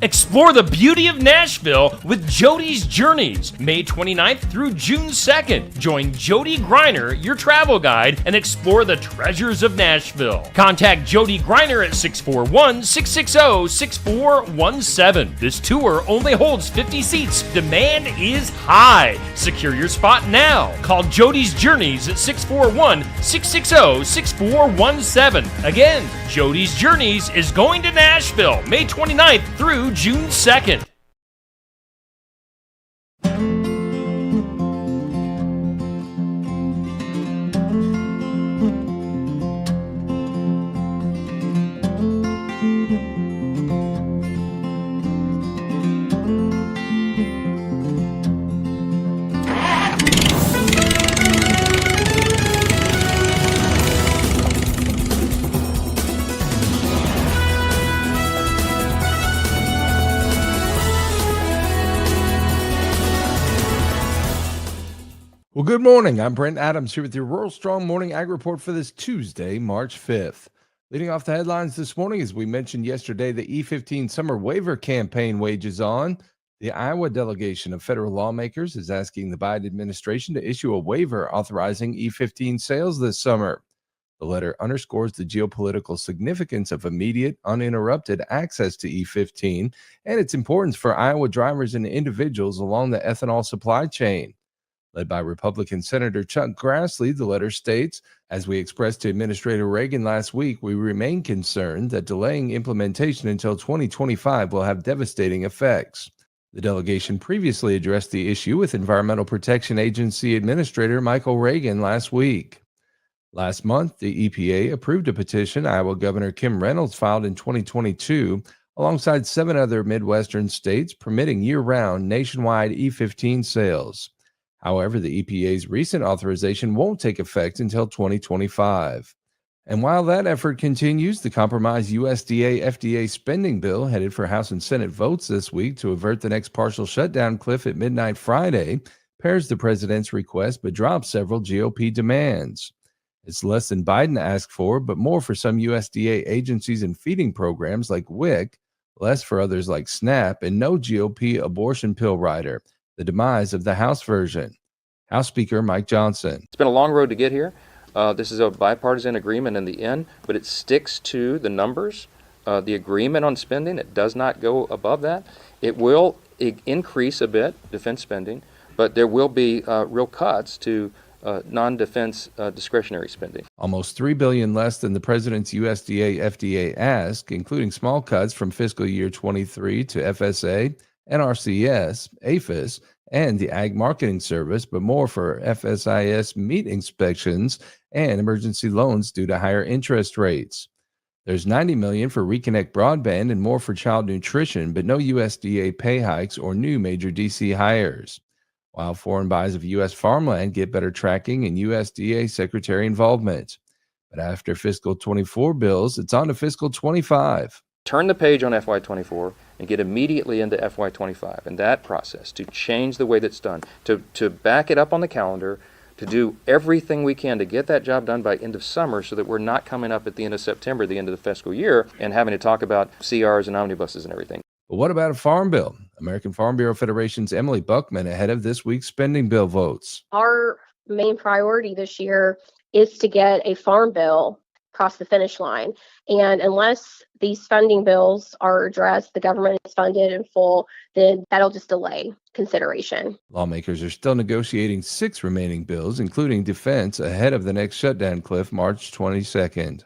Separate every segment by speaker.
Speaker 1: Explore the beauty of Nashville with Jody's Journeys, May 29th through June 2nd. Join Jody Griner, your travel guide, and explore the treasures of Nashville. Contact Jody Griner at 641-660-6417. This tour only holds 50 seats. Demand is high. Secure your spot now. Call Jody's Journeys at 641-660-6417. Again, Jody's Journeys is going to Nashville, May 29th through June 2nd.
Speaker 2: Well, good morning. I'm Brent Adams here with your Rural Strong Morning Ag Report for this Tuesday, March 5th. Leading off the headlines this morning, as we mentioned yesterday, the E15 summer waiver campaign wages on. The Iowa delegation of federal lawmakers is asking the Biden administration to issue a waiver authorizing E15 sales this summer. The letter underscores the geopolitical significance of immediate, uninterrupted access to E15 and its importance for Iowa drivers and individuals along the ethanol supply chain. Led by Republican Senator Chuck Grassley, the letter states, as we expressed to Administrator Reagan last week, we remain concerned that delaying implementation until 2025 will have devastating effects. The delegation previously addressed the issue with Environmental Protection Agency Administrator Michael Reagan last week. Last month, the EPA approved a petition Iowa Governor Kim Reynolds filed in 2022 alongside 7 other Midwestern states permitting year-round nationwide E15 sales. However, the EPA's recent authorization won't take effect until 2025. And while that effort continues, the compromised USDA-FDA spending bill headed for House and Senate votes this week to avert the next partial shutdown cliff at midnight Friday pairs the president's request but drops several GOP demands. It's less than Biden asked for, but more for some USDA agencies and feeding programs like WIC, less for others like SNAP, and no GOP abortion pill rider, the demise of the House version. House Speaker Mike Johnson.
Speaker 3: It's been a long road to get here. This is a bipartisan agreement in the end, but it sticks to the numbers, the agreement on spending. It does not go above that. It will increase a bit, defense spending, but there will be real cuts to non-defense discretionary spending.
Speaker 2: Almost $3 billion less than the president's USDA-FDA ask, including small cuts from fiscal year 23 to FSA, NRCS, APHIS, and the Ag Marketing Service, but more for FSIS meat inspections and emergency loans due to higher interest rates. There's $90 million for Reconnect Broadband and more for child nutrition, but no USDA pay hikes or new major DC hires. While foreign buys of U.S. farmland get better tracking and USDA secretary involvement. But after fiscal 24 bills, it's on to fiscal 25.
Speaker 3: Turn the page on FY24 and get immediately into FY25 and that process to change the way that's done, to back it up on the calendar, to do everything we can to get that job done by end of summer so that we're not coming up at the end of September, the end of the fiscal year, and having to talk about CRs and omnibuses and everything.
Speaker 2: But what about a farm bill? American Farm Bureau Federation's Emily Buckman ahead of this week's spending bill votes.
Speaker 4: Our main priority this year is to get a farm bill across the finish line. And unless these funding bills are addressed, the government is funded in full, then that'll just delay consideration.
Speaker 2: Lawmakers are still negotiating 6 remaining bills, including defense, ahead of the next shutdown cliff, March 22nd.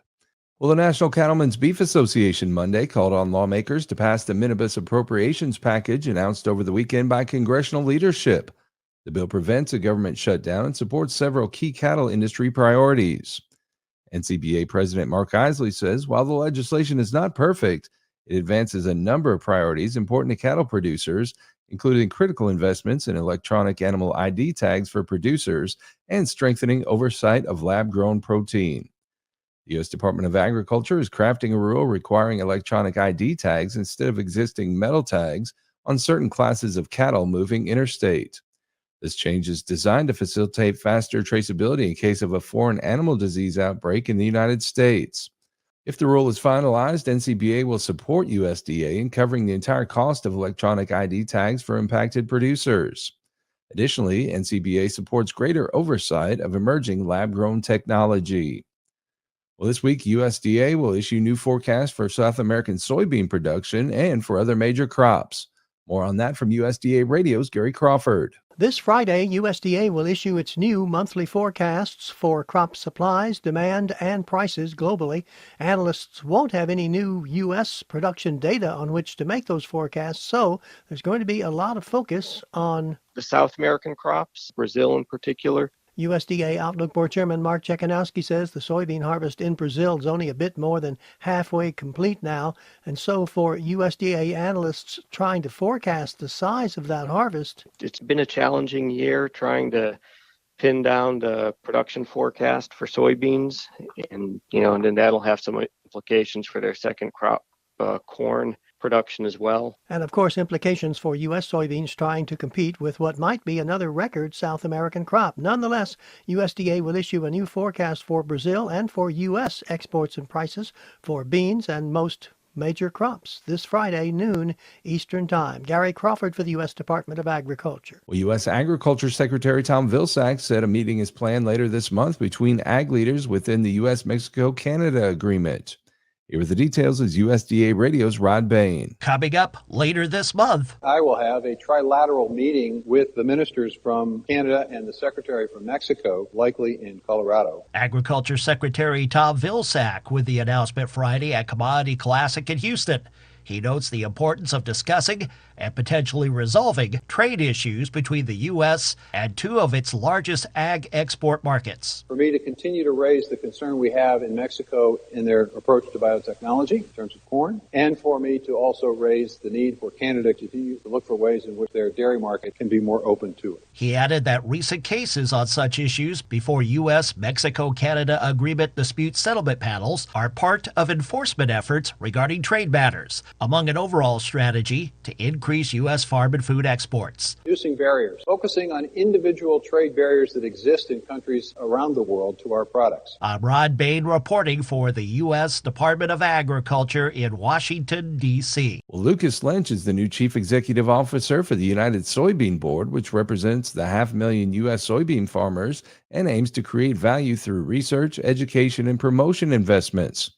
Speaker 2: Well, the National Cattlemen's Beef Association Monday called on lawmakers to pass the minibus appropriations package announced over the weekend by congressional leadership. The bill prevents a government shutdown and supports several key cattle industry priorities. NCBA President Mark Isley says while the legislation is not perfect, it advances a number of priorities important to cattle producers, including critical investments in electronic animal ID tags for producers and strengthening oversight of lab-grown protein. The U.S. Department of Agriculture is crafting a rule requiring electronic ID tags instead of existing metal tags on certain classes of cattle moving interstate. This change is designed to facilitate faster traceability in case of a foreign animal disease outbreak in the United States. If the rule is finalized, NCBA will support USDA in covering the entire cost of electronic ID tags for impacted producers. Additionally, NCBA supports greater oversight of emerging lab-grown technology. Well, this week, USDA will issue new forecasts for South American soybean production and for other major crops. More on that from USDA Radio's Gary Crawford.
Speaker 5: This Friday, USDA will issue its new monthly forecasts for crop supplies, demand, and prices globally. Analysts won't have any new U.S. production data on which to make those forecasts, so there's going to be a lot of focus on
Speaker 6: the South American crops, Brazil in particular.
Speaker 5: USDA Outlook Board Chairman Mark Chekhanowski says the soybean harvest in Brazil is only a bit more than halfway complete now, and so for USDA analysts trying to forecast the size of that harvest,
Speaker 6: it's been a challenging year trying to pin down the production forecast for soybeans, and then that'll have some implications for their second crop, corn production as well.
Speaker 5: And of course, implications for U.S. soybeans trying to compete with what might be another record South American crop. Nonetheless, USDA will issue a new forecast for Brazil and for U.S. exports and prices for beans and most major crops this Friday, noon Eastern Time. Gary Crawford for the U.S. Department of Agriculture.
Speaker 2: Well, U.S. Agriculture Secretary Tom Vilsack said a meeting is planned later this month between ag leaders within the U.S.-Mexico-Canada agreement. Here are the details is USDA Radio's Rod Bain.
Speaker 7: Coming up later this month,
Speaker 8: I will have a trilateral meeting with the ministers from Canada and the secretary from Mexico, likely in Colorado.
Speaker 7: Agriculture Secretary Tom Vilsack with the announcement Friday at Commodity Classic in Houston. He notes the importance of discussing and potentially resolving trade issues between the U.S. and two of its largest ag export markets.
Speaker 8: For me to continue to raise the concern we have in Mexico in their approach to biotechnology in terms of corn, and for me to also raise the need for Canada to continue to look for ways in which their dairy market can be more open to it.
Speaker 7: He added that recent cases on such issues before U.S.-Mexico-Canada agreement dispute settlement panels are part of enforcement efforts regarding trade matters, among an overall strategy to increase U.S. farm and food exports.
Speaker 8: Reducing barriers, focusing on individual trade barriers that exist in countries around the world to our products.
Speaker 7: I'm Rod Bain reporting for the U.S. Department of Agriculture in Washington, D.C.
Speaker 2: Well, Lucas Lynch is the new Chief Executive Officer for the United Soybean Board, which represents the 500,000 U.S. soybean farmers and aims to create value through research, education, and promotion investments.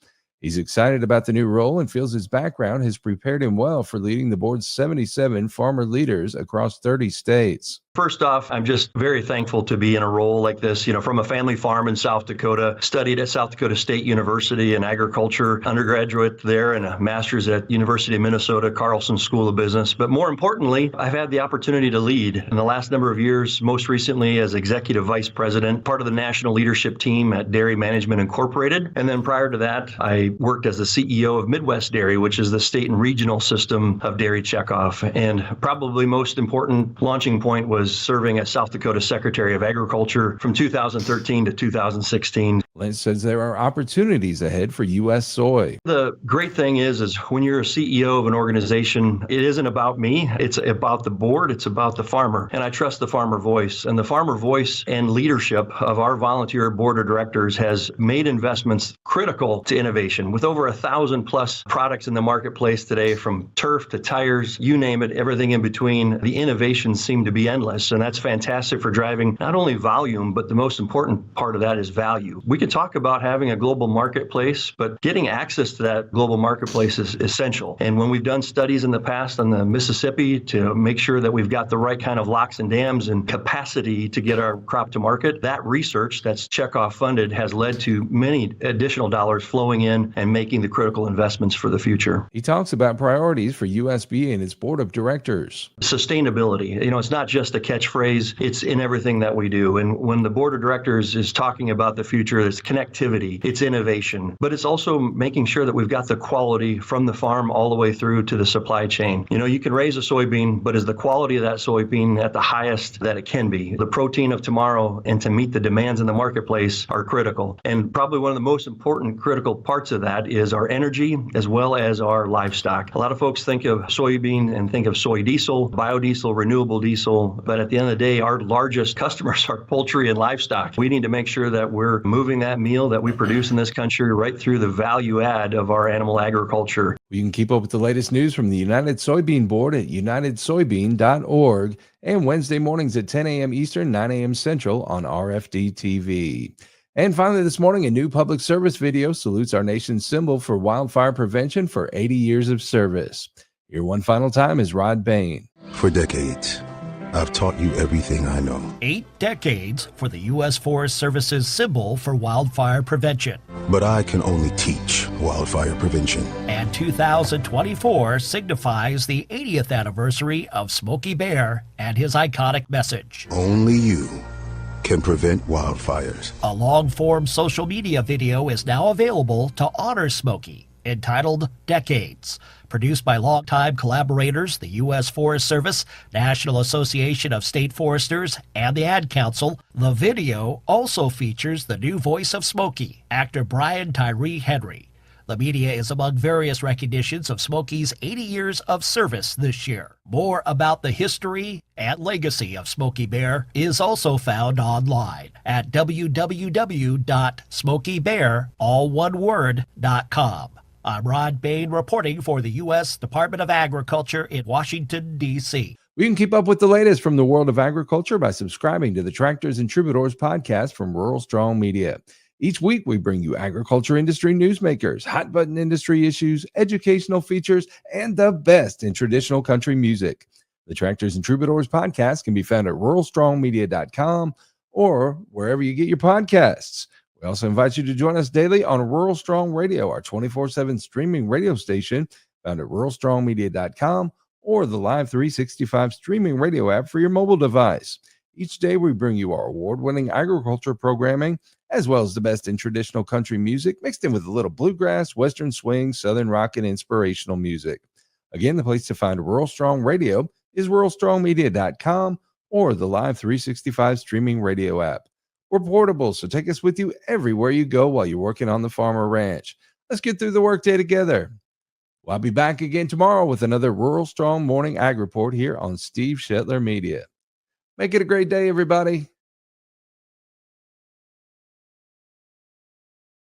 Speaker 2: He's excited about the new role and feels his background has prepared him well for leading the board's 77 farmer leaders across 30 states.
Speaker 9: First off, I'm just very thankful to be in a role like this, from a family farm in South Dakota, studied at South Dakota State University in agriculture, undergraduate there and a master's at University of Minnesota, Carlson School of Business. But more importantly, I've had the opportunity to lead in the last number of years, most recently as executive vice president, part of the national leadership team at Dairy Management Incorporated. And then prior to that, I worked as the CEO of Midwest Dairy, which is the state and regional system of dairy checkoff. And probably most important launching point was serving as South Dakota Secretary of Agriculture from 2013 to 2016.
Speaker 2: Lynch says there are opportunities ahead for U.S. soy.
Speaker 9: The great thing is when you're a CEO of an organization, it isn't about me. It's about the board. It's about the farmer. And I trust the farmer voice. And the farmer voice and leadership of our volunteer board of directors has made investments critical to innovation. With over 1,000+ products in the marketplace today, from turf to tires, you name it, everything in between, the innovations seem to be endless. And that's fantastic for driving not only volume, but the most important part of that is value. We can talk about having a global marketplace, but getting access to that global marketplace is essential. And when we've done studies in the past on the Mississippi to make sure that we've got the right kind of locks and dams and capacity to get our crop to market, that research that's checkoff funded has led to many additional dollars flowing in and making the critical investments for the future.
Speaker 2: He talks about priorities for USDA and its board of directors.
Speaker 9: Sustainability, it's not just a catchphrase, it's in everything that we do. And when the board of directors is talking about the future, it's connectivity, it's innovation, but it's also making sure that we've got the quality from the farm all the way through to the supply chain. You can raise a soybean, but is the quality of that soybean at the highest that it can be? The protein of tomorrow and to meet the demands in the marketplace are critical. And probably one of the most important critical parts of that is our energy as well as our livestock. A lot of folks think of soybean and think of soy diesel, biodiesel, renewable diesel, but at the end of the day, our largest customers are poultry and livestock. We need to make sure that we're moving that that meal that we produce in this country right through the value add of our animal agriculture.
Speaker 2: You can keep up with the latest news from the United Soybean Board at unitedsoybean.org and Wednesday mornings at 10 a.m. Eastern, 9 a.m. Central on RFD TV. And finally, this morning, a new public service video salutes our nation's symbol for wildfire prevention for 80 years of service. Here one final time is Rod Bain.
Speaker 10: For decades, I've taught you everything I know.
Speaker 7: 8 decades for the U.S. Forest Service's symbol for wildfire prevention.
Speaker 10: But I can only teach wildfire prevention.
Speaker 7: And 2024 signifies the 80th anniversary of Smokey Bear and his iconic message.
Speaker 10: Only you can prevent wildfires.
Speaker 7: A long-form social media video is now available to honor Smokey, entitled Decades. Produced by longtime collaborators, the U.S. Forest Service, National Association of State Foresters, and the Ad Council, the video also features the new voice of Smokey, actor Brian Tyree Henry. The media is among various recognitions of Smokey's 80 years of service this year. More about the history and legacy of Smokey Bear is also found online at www.smokeybear.com. I'm Rod Bain reporting for the U.S. Department of Agriculture in Washington, D.C.
Speaker 2: We can keep up with the latest from the world of agriculture by subscribing to the Tractors and Troubadours podcast from Rural Strong Media. Each week, we bring you agriculture industry newsmakers, hot button industry issues, educational features, and the best in traditional country music. The Tractors and Troubadours podcast can be found at ruralstrongmedia.com or wherever you get your podcasts. We also invite you to join us daily on Rural Strong Radio, our 24/7 streaming radio station found at ruralstrongmedia.com or the Live 365 streaming radio app for your mobile device. Each day, we bring you our award-winning agriculture programming, as well as the best in traditional country music, mixed in with a little bluegrass, western swing, southern rock, and inspirational music. Again, the place to find Rural Strong Radio is ruralstrongmedia.com or the Live 365 streaming radio app. We're portable, so take us with you everywhere you go while you're working on the farm or ranch. Let's get through the workday together. Well, I'll be back again tomorrow with another Rural Strong Morning Ag Report here on Steve Shetler Media. Make it a great day, everybody.